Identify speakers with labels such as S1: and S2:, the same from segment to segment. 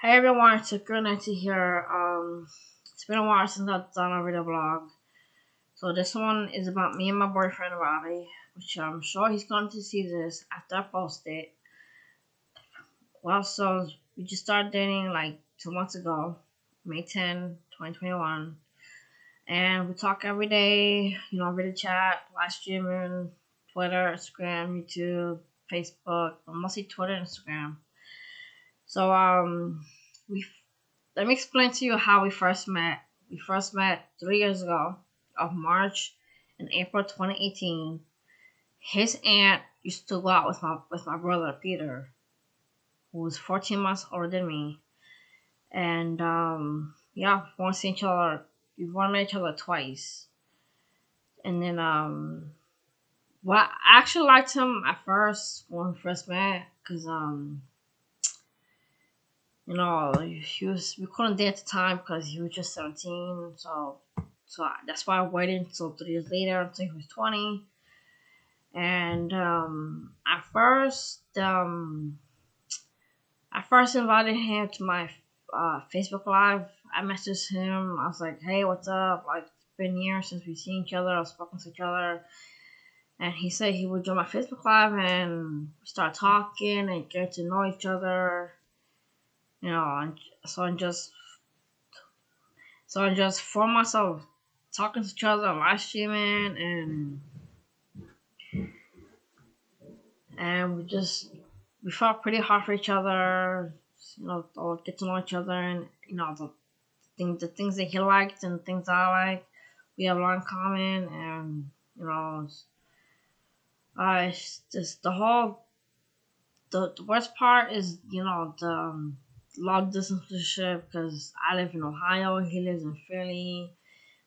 S1: Hey everyone, it's a good night to hear. It's been a while since I've done a video vlog. So this one is about me and my boyfriend Robbie, which I'm sure he's going to see this after I post it. Well, so we just started dating like 2 months ago, May 10, 2021. And we talk every day, video chat, live streaming, Twitter, Instagram, YouTube, Facebook, but mostly Twitter and Instagram. So we let me explain to you how we first met. We first met 3 years ago of March and April 2018. His aunt used to go out with my brother Peter, who was 14 months older than me. And yeah, we want to see each other. We've only met each other twice. And then well, I actually liked him at first when we first met, because we couldn't date at the time because he was just 17. So that's why I waited until 3 years later until he was 20. And I first invited him to my Facebook Live. I messaged him. I was like, "Hey, what's up? Like, it's been years since we've seen each other or spoken to each other." And he said he would join my Facebook Live, and we start talking and get to know each other. And so I just found myself talking to each other, live streaming, and we fought pretty hard for each other. Get to know each other, and the things that he liked and the things I like, we have a lot in common, and it's just the worst part is the long distance relationship, because I live in Ohio, he lives in Philly,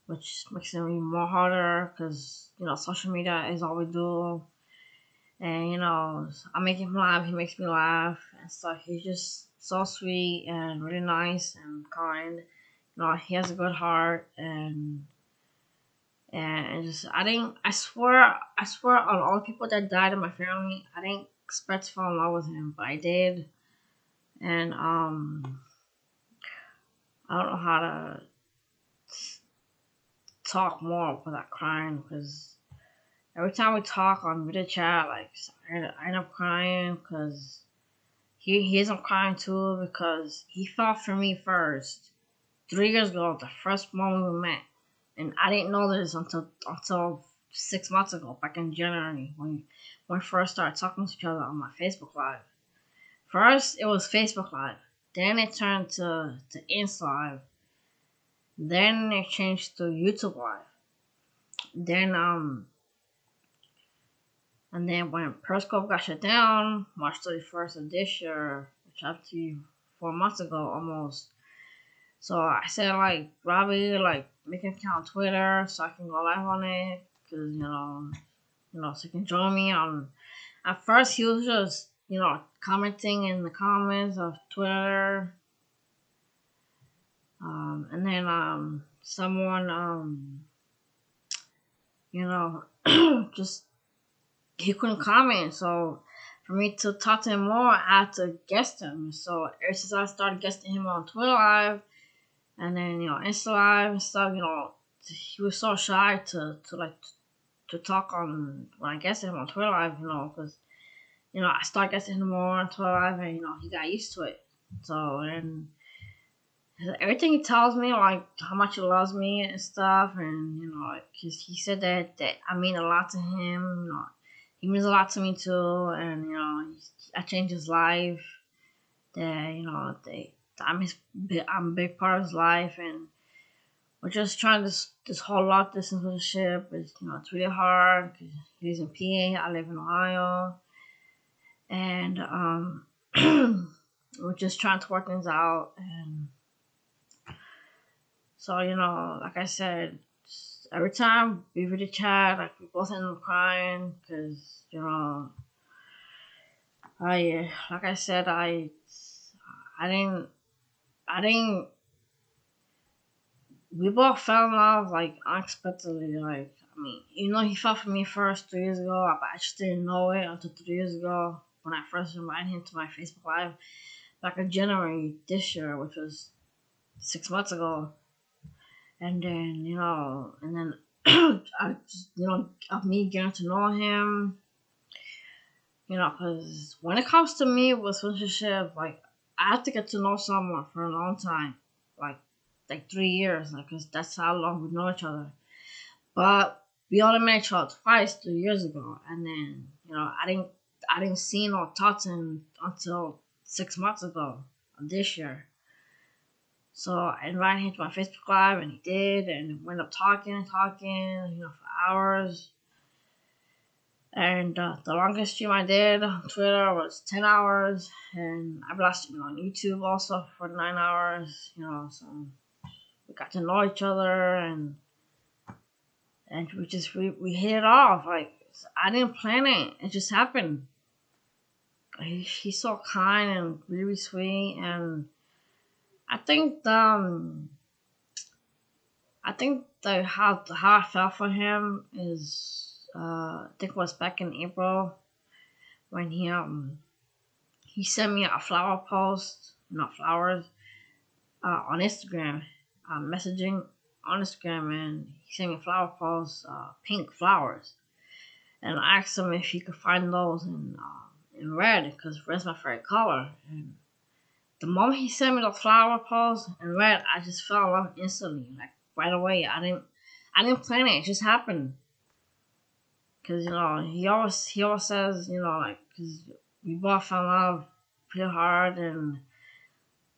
S1: which makes it even more harder because social media is all we do. And I make him laugh, he makes me laugh and stuff. He's just so sweet and really nice and kind. He has a good heart, and just I swear on all the people that died in my family, I didn't expect to fall in love with him, but I did. And I don't know how to talk more without crying, because every time we talk on video chat, like, I end up crying because he ends up crying too, because he fell for me first 3 years ago, the first moment we met, and I didn't know this until 6 months ago, back in January, when we first started talking to each other on my Facebook Live. First, it was Facebook Live, then it turned to Insta Live, then it changed to YouTube Live, then and then when Periscope got shut down, March 31st of this year, which up to 4 months ago almost. So I said, like, Robbie, like, make an account on Twitter so I can go live on it, because so you can join me on. At first, he was just commenting in the comments of Twitter, and then someone just he couldn't comment. So for me to talk to him more, I had to guest him. So ever since I started guesting him on Twitter Live, and then Insta Live and stuff, he was so shy to talk on when I guested him on Twitter Live, because I started guesting him more on Twitter Live, and he got used to it. So, and everything he tells me, like how much he loves me and stuff, and like, he said that I mean a lot to him. He means a lot to me too, and I changed his life. That I'm a big part of his life, and we're just trying this whole long distance relationship. It's really hard because he's in PA, I live in Ohio, and we're just trying to work things out. And so like I said, every time we really chat, like, we both end up crying because like I said, I didn't I didn't we both fell in love, like, unexpectedly. Like, I mean, he fell for me first 3 years ago, but I just didn't know it until 3 years ago when I first invited him to my Facebook Live. back in January this year, which was 6 months ago. And then, and then I just, of me getting to know him, because when it comes to me with relationship, like, I have to get to know someone for a long time, like 3 years, because that's how long we know each other. But we only met each other twice 3 years ago, and then I didn't see or talk to him until 6 months ago of this year. So I invited him to my Facebook Live, and he did, and we ended up talking, for hours. And the longest stream I did on Twitter was 10 hours, and I blasted him on YouTube also for 9 hours. So we got to know each other, and we hit it off. Like, I didn't plan it; it just happened. He's so kind and really sweet, and I think how I felt for him is I think it was back in April when he sent me a flower post, not flowers, on Instagram, messaging on Instagram, and he sent me a flower post, pink flowers, and I asked him if he could find those in red, because red's my favorite color. And the moment he sent me the flower post in red, I just fell in love instantly, like right away. I didn't plan it; it just happened. Cause he always says, like, cause we both fell in love pretty hard, and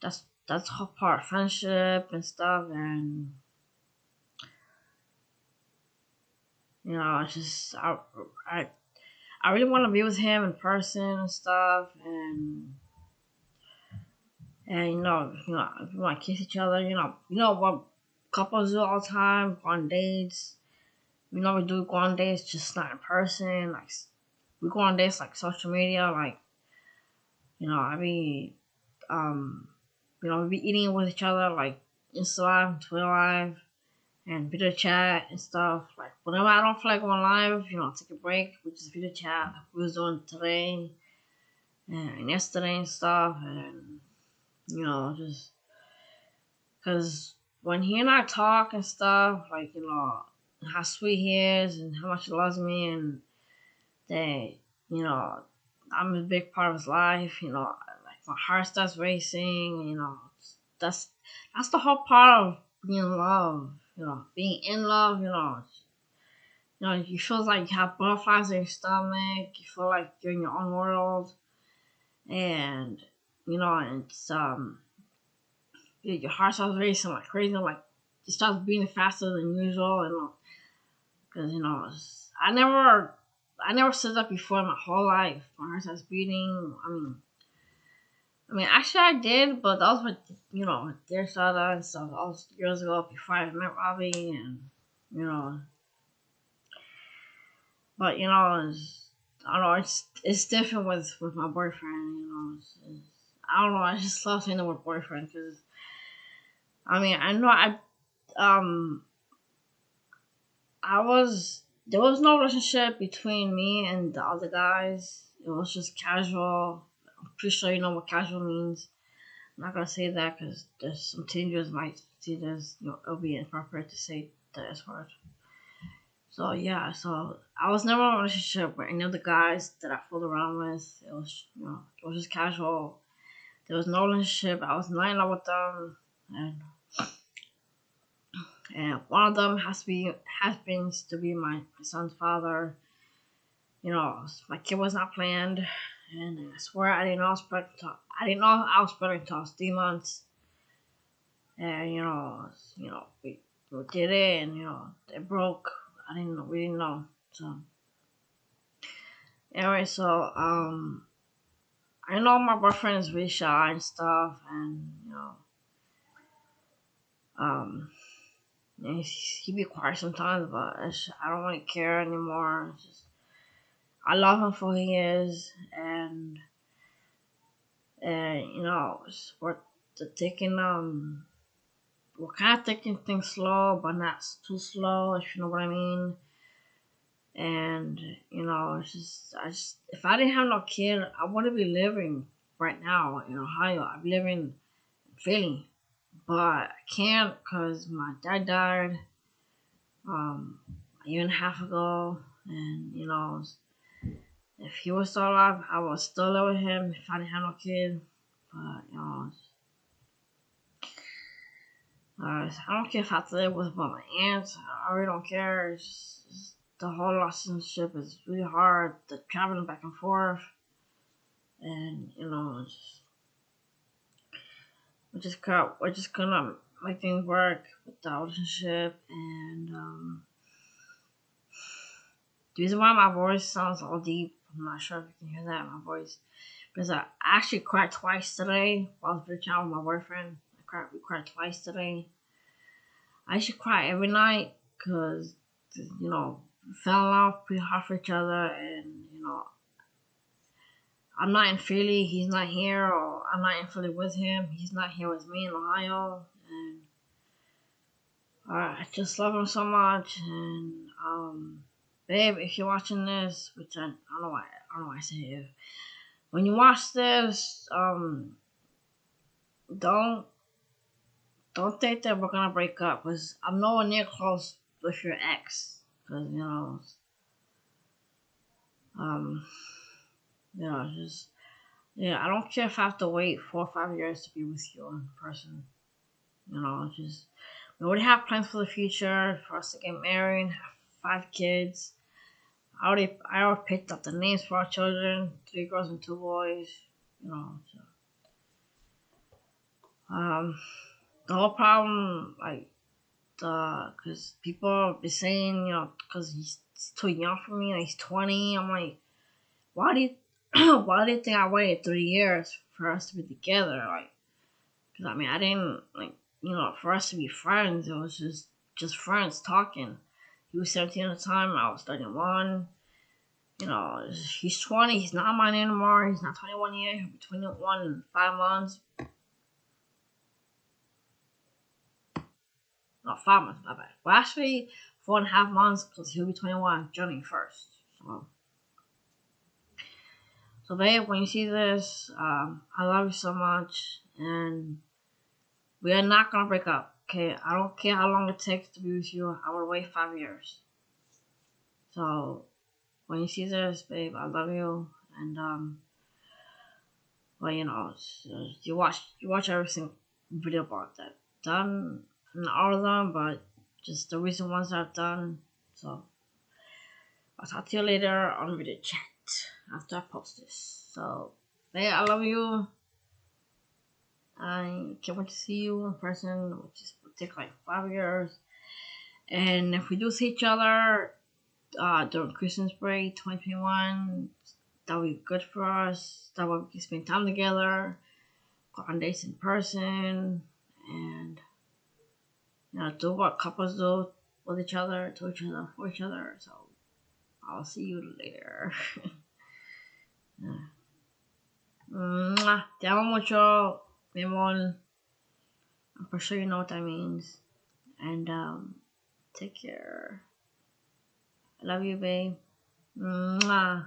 S1: that's whole part of friendship and stuff. And it's just I really want to be with him in person and stuff, and we want to kiss each other. What couples do all the time, go on dates. We do go on dates, just not in person. Like, we go on dates like social media, like, I be we be eating with each other, like Insta Live, Twitter Live, and video chat and stuff. Like, whenever I don't feel like going live, take a break, we just video chat like we was doing today and yesterday and stuff. And just because when he and I talk and stuff, like, how sweet he is and how much he loves me, and that, I'm a big part of his life, like, my heart starts racing, that's the whole part of being in love, being in love, you feel like you have butterflies in your stomach, you feel like you're in your own world, and, it's, your heart starts racing like crazy, like, it starts beating faster than usual, and, because, I never said that before in my whole life. My heart starts beating. Actually, I did, but that was with, dear Sada and stuff. That was years ago before I met Robbie, and, but, I don't know, it's different with my boyfriend, I don't know, I just love saying the word boyfriend, because, I know there was no relationship between me and the other guys. It was just casual. I'm pretty sure you know what casual means. I'm not gonna say that because there's some teenagers might see this. It'll be inappropriate to say the S word. So yeah, so I was never in a relationship with any of the guys that I fooled around with. It was, it was just casual. There was no relationship. I was not in love with them, and one of them happens to be my son's father. My kid was not planned, and I swear I didn't know I didn't know I was pregnant until I was 3 months. And we did it, and it broke. We didn't know. So anyway, so I know my boyfriend is really shy and stuff, and um he be quiet sometimes, but I don't really care anymore. It's just, I love him for who he is, and we're taking we're kind of taking things slow, but not too slow, if you know what I mean. And it's just if I didn't have no kid, I wouldn't be living right now in Ohio. I'm living in Philly, but I can't because my dad died a year and a half ago, and if he was still alive, I would still live with him if I didn't have no kid. But I don't care if I have to live with my aunts. I really don't care. It's the whole relationship is really hard. The traveling back and forth, and we're just gonna make things work with the relationship. And the reason why my voice sounds all deep, I'm not sure if you can hear that in my voice, because I actually cried twice today while I was reaching out with my boyfriend. We cried twice today. I should cry every night because, we fell in love pretty hard for each other, and, I'm not in Philly, he's not here, or I'm not in Philly with him, he's not here with me in Ohio, and I just love him so much, and, babe, if you're watching this, which I don't know why I say it, when you watch this, don't think that we're gonna break up, because I'm nowhere near close with your ex, because, um, just, I don't care if I have to wait 4 or 5 years to be with you in person, just, we already have plans for the future, for us to get married, have 5 kids. I already picked up the names for our children, 3 girls and 2 boys, so, the whole problem, because people be saying, because he's too young for me, he's 20, I'm like, why do you, why do you think I waited 3 years for us to be together, because, I didn't, for us to be friends, it was just friends talking. He was 17 at the time, I was 31, he's 20, he's not mine anymore, he's not 21 yet, he'll be 21 in 5 months. No, 5 months, my bad. Well, actually, 4.5 months, because he'll be 21 January 1st. So babe, when you see this, I love you so much, and we are not gonna break up, okay? I don't care how long it takes to be with you, I will wait 5 years. So, when you see this, babe, I love you, and, well, you watch every single video about that. Done, not all of them, but just the recent ones I've done, so, I'll talk to you later on video chat after I post this. So, babe, I love you. I can't wait to see you in person, which will take like 5 years. And if we do see each other during Christmas break 2021, that would be good for us. That way we can spend time together, go on dates in person, and do what couples do with each other, to each other, for each other. So I'll see you later. Te amo mucho, mi amor. I'm for sure you know what that means. And take care. I love you, babe. Mwah.